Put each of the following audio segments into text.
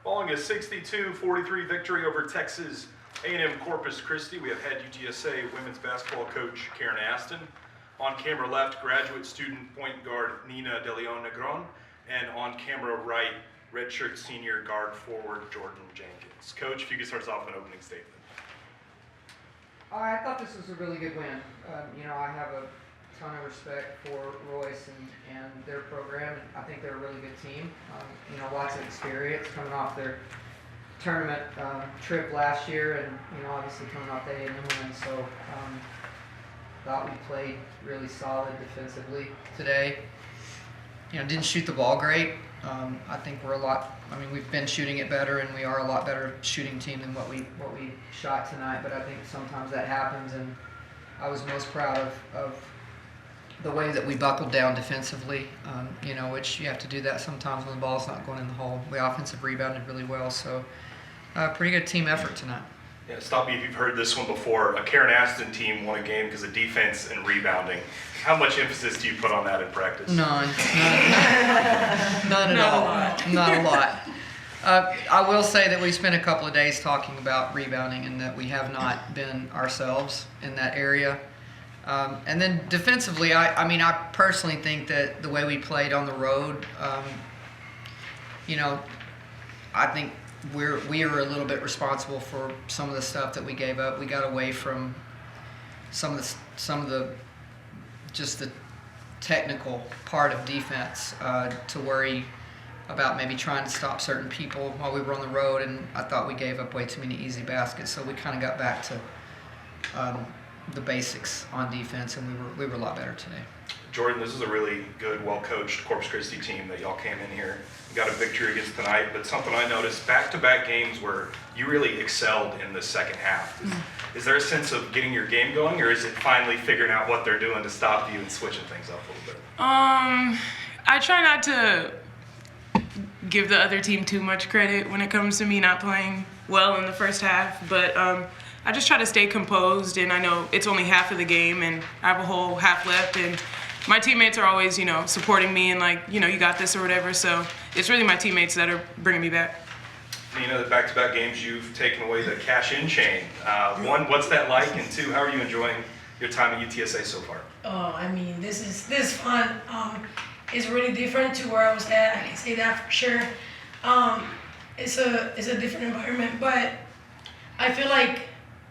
Following a 62-43 victory over Texas A&M Corpus Christi, we have head UTSA women's basketball coach Karen Aston. On camera left, graduate student point guard Nina DeLeon Negron, and on camera right, redshirt senior guard forward Jordyn Jenkins. Coach, if you could start us off with an opening statement. I thought this was a really good win. I have a ton of respect for Royce and their program. I think they're a really good team. Lots of experience coming off their tournament trip last year, and obviously coming off the A&M win. So thought we played really solid defensively today. Didn't shoot the ball great. I think we've been shooting it better, and we are a lot better shooting team than what we shot tonight. But I think sometimes that happens, and I was most proud of the way that we buckled down defensively, which you have to do that sometimes when the ball's not going in the hole. We offensive rebounded really well, so pretty good team effort tonight. Yeah, stop me if you've heard this one before. A Karen Aston team won a game because of defense and rebounding. How much emphasis do you put on that in practice? None at all. Not a lot. I will say that we spent a couple of days talking about rebounding and that we have not been ourselves in that area. And then defensively, I personally think that the way we played on the road, I think we are a little bit responsible for some of the stuff that we gave up. We got away from some of the just the technical part of defense to worry about maybe trying to stop certain people while we were on the road, and I thought we gave up way too many easy baskets. So we kind of got back to the basics on defense, and we were a lot better today. Jordyn, this is a really good, well-coached Corpus Christi team that y'all came in here. You got a victory against tonight, but something I noticed, back-to-back games where you really excelled in the second half. Is there a sense of getting your game going, or is it finally figuring out what they're doing to stop you and switching things up a little bit? I try not to give the other team too much credit when it comes to me not playing well in the first half, but I just try to stay composed, and I know it's only half of the game, and I have a whole half left, and my teammates are always, supporting me and you got this or whatever. So it's really my teammates that are bringing me back. The back-to-back games, you've taken away the cash-in chain. One, what's that like? And two, how are you enjoying your time at UTSA so far? This is fun. It's really different to where I was at. I can say that for sure. It's a different environment, but I feel like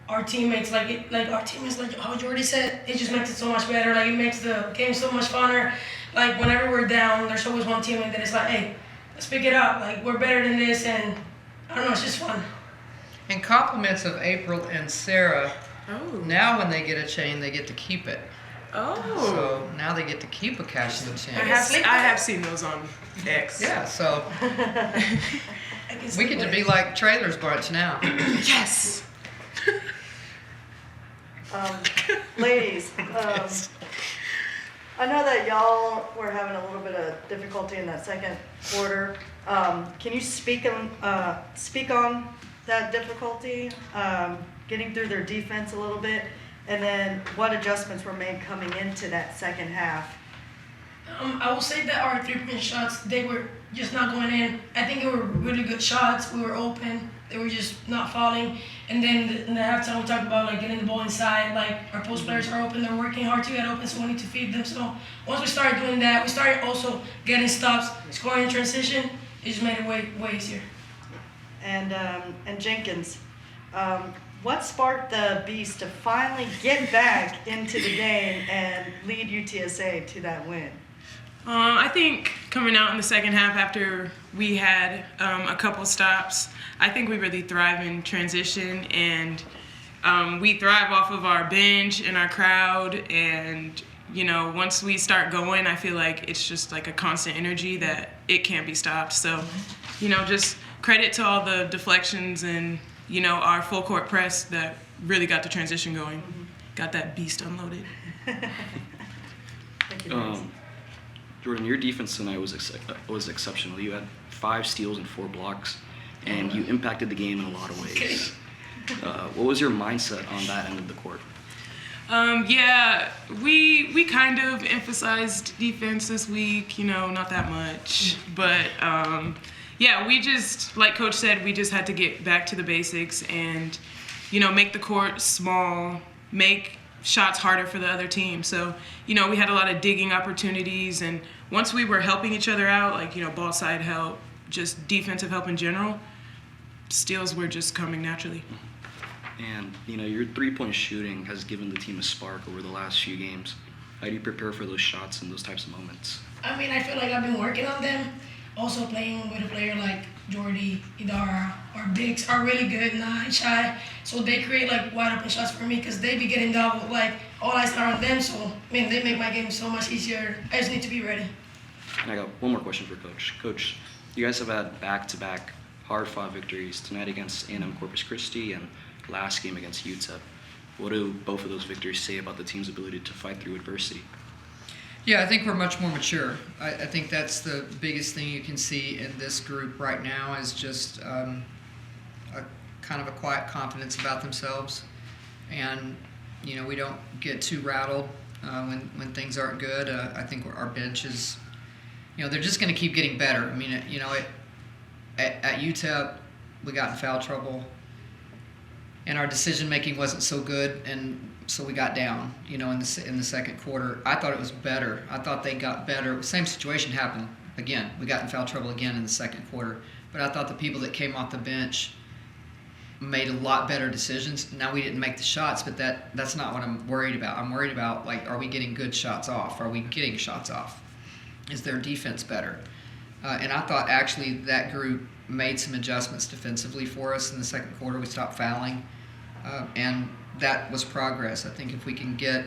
our teammates, like how Jordyn said, it just makes it so much better. It makes the game so much funner. Whenever we're down, there's always one teammate that is like, hey, let's pick it up. We're better than this, and I don't know, it's just fun. And compliments of April and Sarah. Oh. Now when they get a chain, they get to keep it. Oh. So now they get to keep a cash-in chain. I have seen those on X. Yeah, so we get to be like Trailers Bunch now. Yes. Ladies, I know that y'all were having a little bit of difficulty in that second quarter. Can you speak on that difficulty, getting through their defense a little bit, and then what adjustments were made coming into that second half? I will say that our three-point shots, they were just not going in. I think they were really good shots. We were open. They were just not falling. And then in the halftime, we talked about getting the ball inside. Our post players are open. They're working hard to get open, so we need to feed them. So once we started doing that, we started also getting stops, scoring in transition. It just made it way easier. And Jenkins, what sparked the Beast to finally get back into the game and lead UTSA to that win? I think coming out in the second half after we had a couple stops, I think we really thrive in transition, and we thrive off of our bench and our crowd, and once we start going, I feel like it's just a constant energy that it can't be stopped. So, just credit to all the deflections and our full court press that really got the transition going, got that beast unloaded. Thank you. Jordyn, your defense tonight was exceptional. You had 5 steals and 4 blocks, and you impacted the game in a lot of ways. What was your mindset on that end of the court? We kind of emphasized defense this week, not that much, but yeah, we just, like Coach said, we just had to get back to the basics and, make the court small, make shots harder for the other team. So, we had a lot of digging opportunities, and once we were helping each other out, like, ball side help, just defensive help in general, steals were just coming naturally. And, your three-point shooting has given the team a spark over the last few games. How do you prepare for those shots and those types of moments? I mean, I feel like I've been working on them. Also playing with a player like Jordyn, Idara, our bigs are really good, not shy. So they create like wide open shots for me because they be getting double. Like all eyes are on them. So they make my game so much easier. I just need to be ready. And I got one more question for Coach. Coach, you guys have had back-to-back hard-fought victories tonight against A&M Corpus Christi and last game against UTSA. What do both of those victories say about the team's ability to fight through adversity? Yeah, I think we're much more mature. I think that's the biggest thing you can see in this group right now is just a kind of a quiet confidence about themselves. And, we don't get too rattled when things aren't good. I think our bench is, they're just going to keep getting better. I mean, at UTEP, we got in foul trouble, and our decision-making wasn't so good, and so we got down, in the second quarter. I thought it was better. I thought they got better. Same situation happened again. We got in foul trouble again in the second quarter. But I thought the people that came off the bench made a lot better decisions. Now we didn't make the shots, but that's not what I'm worried about. I'm worried about, are we getting good shots off? Are we getting shots off? Is their defense better? And I thought actually that group made some adjustments defensively for us in the second quarter. We stopped fouling. And that was progress. I think if we can get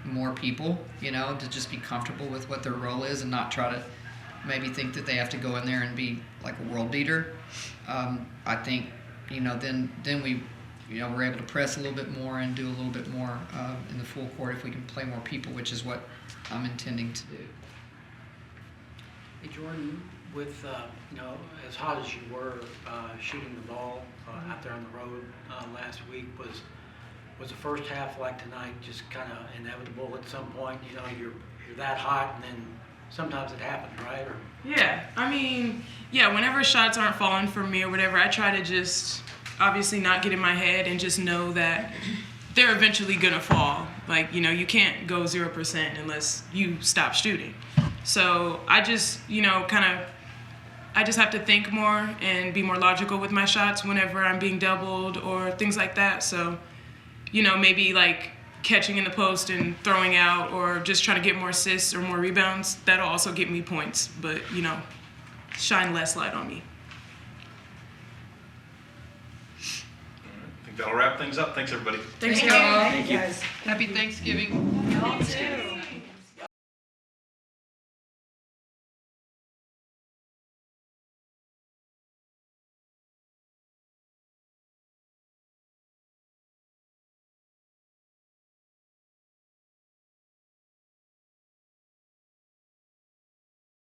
more people, to just be comfortable with what their role is and not try to maybe think that they have to go in there and be like a world beater, I think, then we, we're able to press a little bit more and do a little bit more in the full court if we can play more people, which is what I'm intending to do. Hey, Jordyn, with as hot as you were shooting the ball out there on the road last week, was the first half like tonight just kind of inevitable at some point? You're that hot, and then sometimes it happens, right? Or Yeah, I mean, whenever shots aren't falling for me or whatever, I try to just obviously not get in my head and just know that they're eventually gonna fall. Like, you can't go 0% unless you stop shooting. So I just, I just have to think more and be more logical with my shots whenever I'm being doubled or things like that. So, maybe like catching in the post and throwing out or just trying to get more assists or more rebounds, that'll also get me points, but, shine less light on me. I think that'll wrap things up. Thanks, everybody. Thanks, Thank y'all. Thank you guys. Happy Thanksgiving. Y'all too.